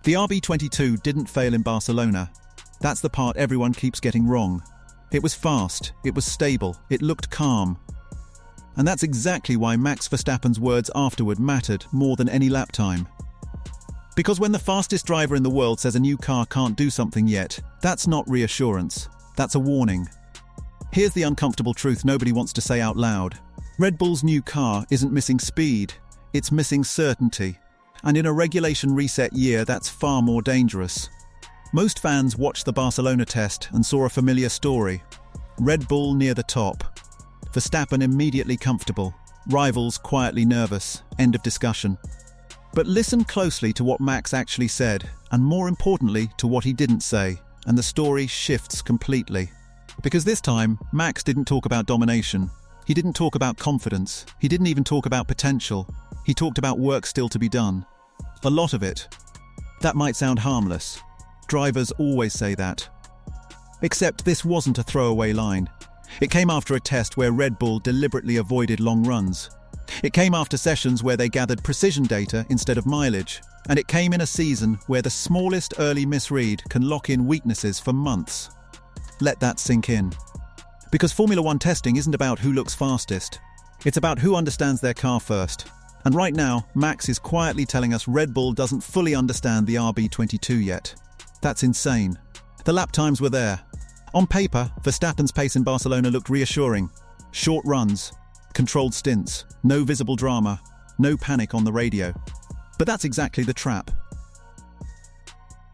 The RB22 didn't fail in Barcelona. That's the part everyone keeps getting wrong. It was fast, it was stable, it looked calm. And that's exactly why Max Verstappen's words afterward mattered more than any lap time. Because when the fastest driver in the world says a new car can't do something yet, that's not reassurance, that's a warning. Here's the uncomfortable truth nobody wants to say out loud. Red Bull's new car isn't missing speed, it's missing certainty. And in a regulation reset year, that's far more dangerous. Most fans watched the Barcelona test and saw a familiar story. Red Bull near the top. Verstappen immediately comfortable. Rivals quietly nervous. End of discussion. But listen closely to what Max actually said, and more importantly, to what he didn't say, and the story shifts completely. Because this time, Max didn't talk about domination. He didn't talk about confidence. He didn't even talk about potential. He talked about work still to be done. A lot of it. That might sound harmless. Drivers always say that. Except this wasn't a throwaway line. It came after a test where Red Bull deliberately avoided long runs. It came after sessions where they gathered precision data instead of mileage. And it came in a season where the smallest early misread can lock in weaknesses for months. Let that sink in. Because Formula One testing isn't about who looks fastest. It's about who understands their car first. And right now, Max is quietly telling us Red Bull doesn't fully understand the RB22 yet. That's insane. The lap times were there. On paper, Verstappen's pace in Barcelona looked reassuring. Short runs, controlled stints, no visible drama, no panic on the radio. But that's exactly the trap.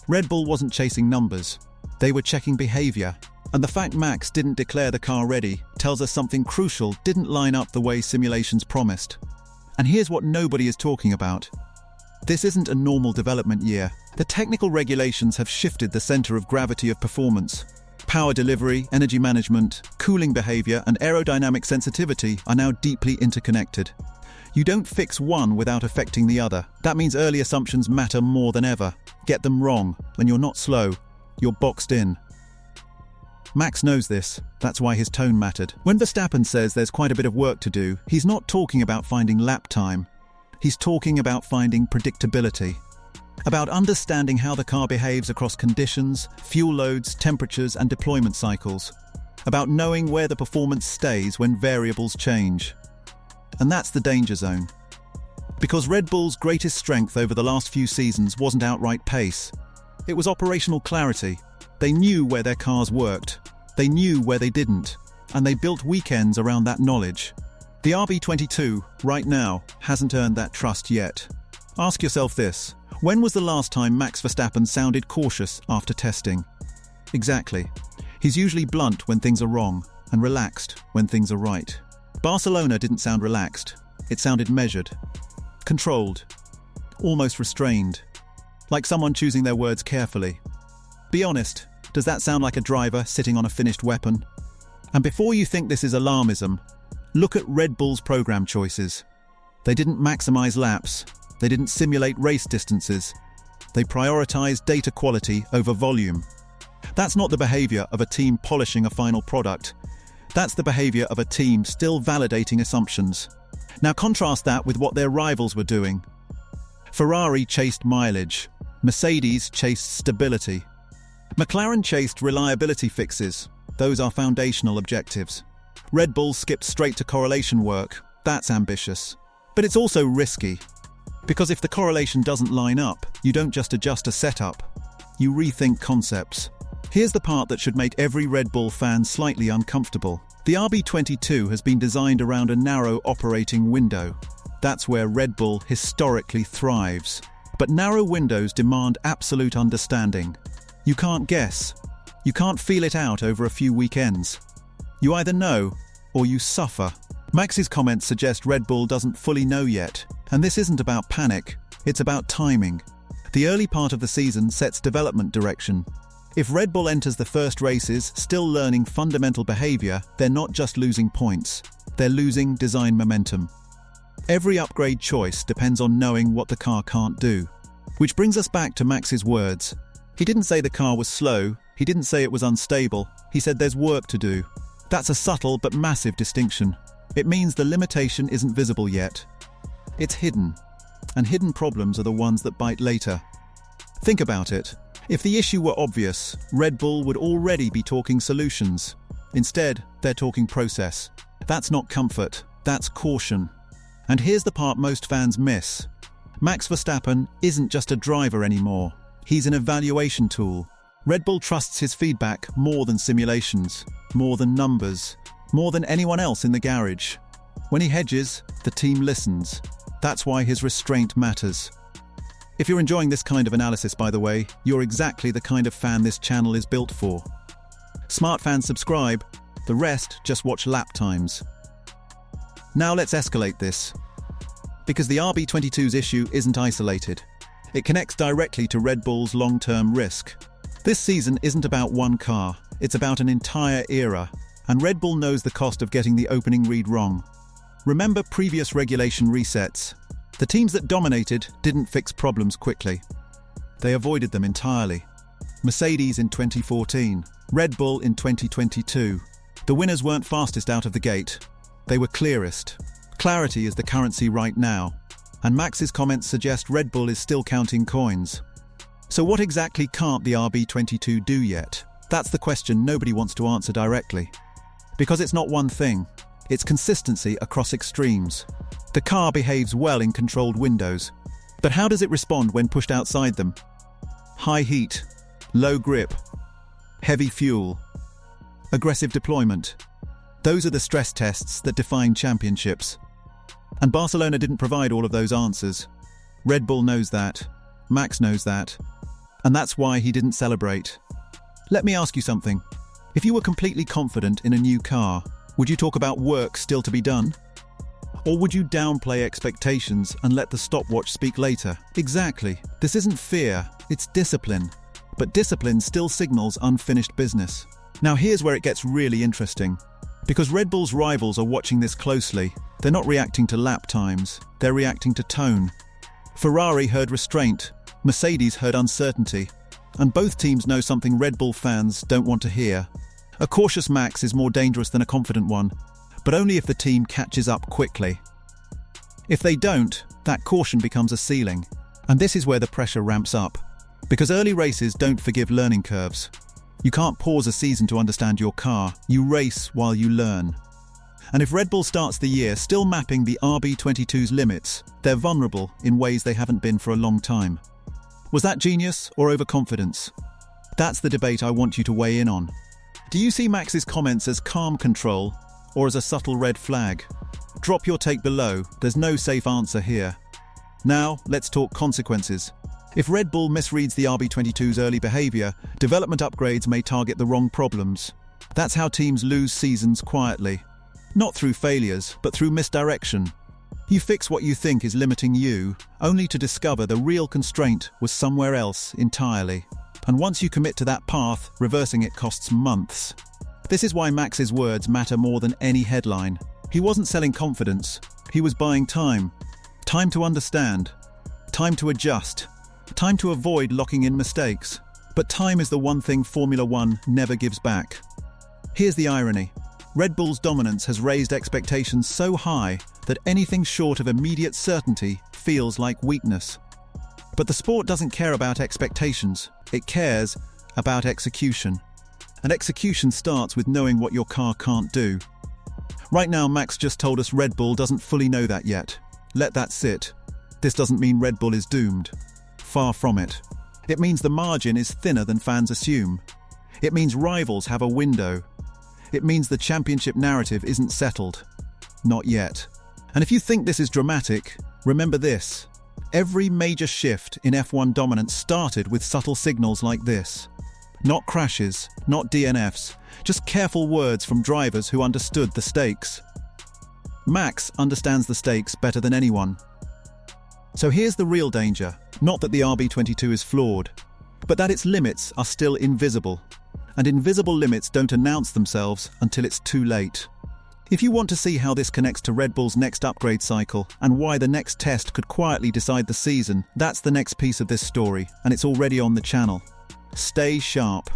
Red Bull wasn't chasing numbers. They were checking behavior. And the fact Max didn't declare the car ready tells us something crucial didn't line up the way simulations promised. And here's what nobody is talking about. This isn't a normal development year. The technical regulations have shifted the center of gravity of performance. Power delivery, energy management, cooling behavior, and aerodynamic sensitivity are now deeply interconnected. You don't fix one without affecting the other. That means early assumptions matter more than ever. Get them wrong, and you're not slow. You're boxed in. Max knows this. That's why his tone mattered. When Verstappen says there's quite a bit of work to do, he's not talking about finding lap time. He's talking about finding predictability. About understanding how the car behaves across conditions, fuel loads, temperatures, and deployment cycles. About knowing where the performance stays when variables change. And that's the danger zone. Because Red Bull's greatest strength over the last few seasons wasn't outright pace. It was operational clarity. They knew where their cars worked. They knew where they didn't. And they built weekends around that knowledge. The RB22, right now, hasn't earned that trust yet. Ask yourself this. When was the last time Max Verstappen sounded cautious after testing? Exactly. He's usually blunt when things are wrong, and relaxed when things are right. Barcelona didn't sound relaxed. It sounded measured. Controlled. Almost restrained. Like someone choosing their words carefully. Be honest, does that sound like a driver sitting on a finished weapon? And before you think this is alarmism, look at Red Bull's program choices. They didn't maximize laps. They didn't simulate race distances. They prioritized data quality over volume. That's not the behavior of a team polishing a final product. That's the behavior of a team still validating assumptions. Now contrast that with what their rivals were doing. Ferrari chased mileage. Mercedes chased stability. McLaren chased reliability fixes. Those are foundational objectives. Red Bull skipped straight to correlation work. That's ambitious. But it's also risky. Because if the correlation doesn't line up, you don't just adjust a setup. You rethink concepts. Here's the part that should make every Red Bull fan slightly uncomfortable. The RB22 has been designed around a narrow operating window. That's where Red Bull historically thrives. But narrow windows demand absolute understanding. You can't guess. You can't feel it out over a few weekends. You either know or you suffer. Max's comments suggest Red Bull doesn't fully know yet. And this isn't about panic. It's about timing. The early part of the season sets development direction. If Red Bull enters the first races still learning fundamental behavior, they're not just losing points. They're losing design momentum. Every upgrade choice depends on knowing what the car can't do. Which brings us back to Max's words. He didn't say the car was slow. He didn't say it was unstable. He said there's work to do. That's a subtle but massive distinction. It means the limitation isn't visible yet. It's hidden. And hidden problems are the ones that bite later. Think about it. If the issue were obvious, Red Bull would already be talking solutions. Instead, they're talking process. That's not comfort, that's caution. And here's the part most fans miss. Max Verstappen isn't just a driver anymore. He's an evaluation tool. Red Bull trusts his feedback more than simulations, more than numbers, more than anyone else in the garage. When he hedges, the team listens. That's why his restraint matters. If you're enjoying this kind of analysis, by the way, you're exactly the kind of fan this channel is built for. Smart fans subscribe, the rest just watch lap times. Now let's escalate this. Because the RB22's issue isn't isolated. It connects directly to Red Bull's long-term risk. This season isn't about one car, it's about an entire era, and Red Bull knows the cost of getting the opening read wrong. Remember previous regulation resets? The teams that dominated didn't fix problems quickly. They avoided them entirely. Mercedes in 2014, Red Bull in 2022. The winners weren't fastest out of the gate. They were clearest. Clarity is the currency right now. And Max's comments suggest Red Bull is still counting coins. So what exactly can't the RB22 do yet? That's the question nobody wants to answer directly. Because it's not one thing. It's consistency across extremes. The car behaves well in controlled windows. But how does it respond when pushed outside them? High heat, low grip, heavy fuel, aggressive deployment. Those are the stress tests that define championships. And Barcelona didn't provide all of those answers. Red Bull knows that. Max knows that. And that's why he didn't celebrate. Let me ask you something. If you were completely confident in a new car, would you talk about work still to be done? Or would you downplay expectations and let the stopwatch speak later? Exactly. This isn't fear, it's discipline. But discipline still signals unfinished business. Now here's where it gets really interesting. Because Red Bull's rivals are watching this closely, they're not reacting to lap times, they're reacting to tone. Ferrari heard restraint, Mercedes heard uncertainty, and both teams know something Red Bull fans don't want to hear. A cautious Max is more dangerous than a confident one, but only if the team catches up quickly. If they don't, that caution becomes a ceiling, and this is where the pressure ramps up. Because early races don't forgive learning curves. You can't pause a season to understand your car, you race while you learn. And if Red Bull starts the year still mapping the RB22's limits, they're vulnerable in ways they haven't been for a long time. Was that genius or overconfidence? That's the debate I want you to weigh in on. Do you see Max's comments as calm control or as a subtle red flag? Drop your take below, there's no safe answer here. Now, let's talk consequences. If Red Bull misreads the RB22's early behavior, development upgrades may target the wrong problems. That's how teams lose seasons quietly. Not through failures, but through misdirection. You fix what you think is limiting you, only to discover the real constraint was somewhere else entirely. And once you commit to that path, reversing it costs months. This is why Max's words matter more than any headline. He wasn't selling confidence, he was buying time. Time to understand. Time to adjust. Time to avoid locking in mistakes. But time is the one thing Formula One never gives back. Here's the irony. Red Bull's dominance has raised expectations so high that anything short of immediate certainty feels like weakness. But the sport doesn't care about expectations, it cares about execution. And execution starts with knowing what your car can't do. Right now, Max just told us Red Bull doesn't fully know that yet. Let that sit. This doesn't mean Red Bull is doomed. Far from it. It means the margin is thinner than fans assume. It means rivals have a window. It means the championship narrative isn't settled. Not yet. And if you think this is dramatic, remember this. Every major shift in F1 dominance started with subtle signals like this. Not crashes, not DNFs, just careful words from drivers who understood the stakes. Max understands the stakes better than anyone. So here's the real danger. Not that the RB22 is flawed, but that its limits are still invisible. And invisible limits don't announce themselves until it's too late. If you want to see how this connects to Red Bull's next upgrade cycle and why the next test could quietly decide the season, that's the next piece of this story, and it's already on the channel. Stay sharp.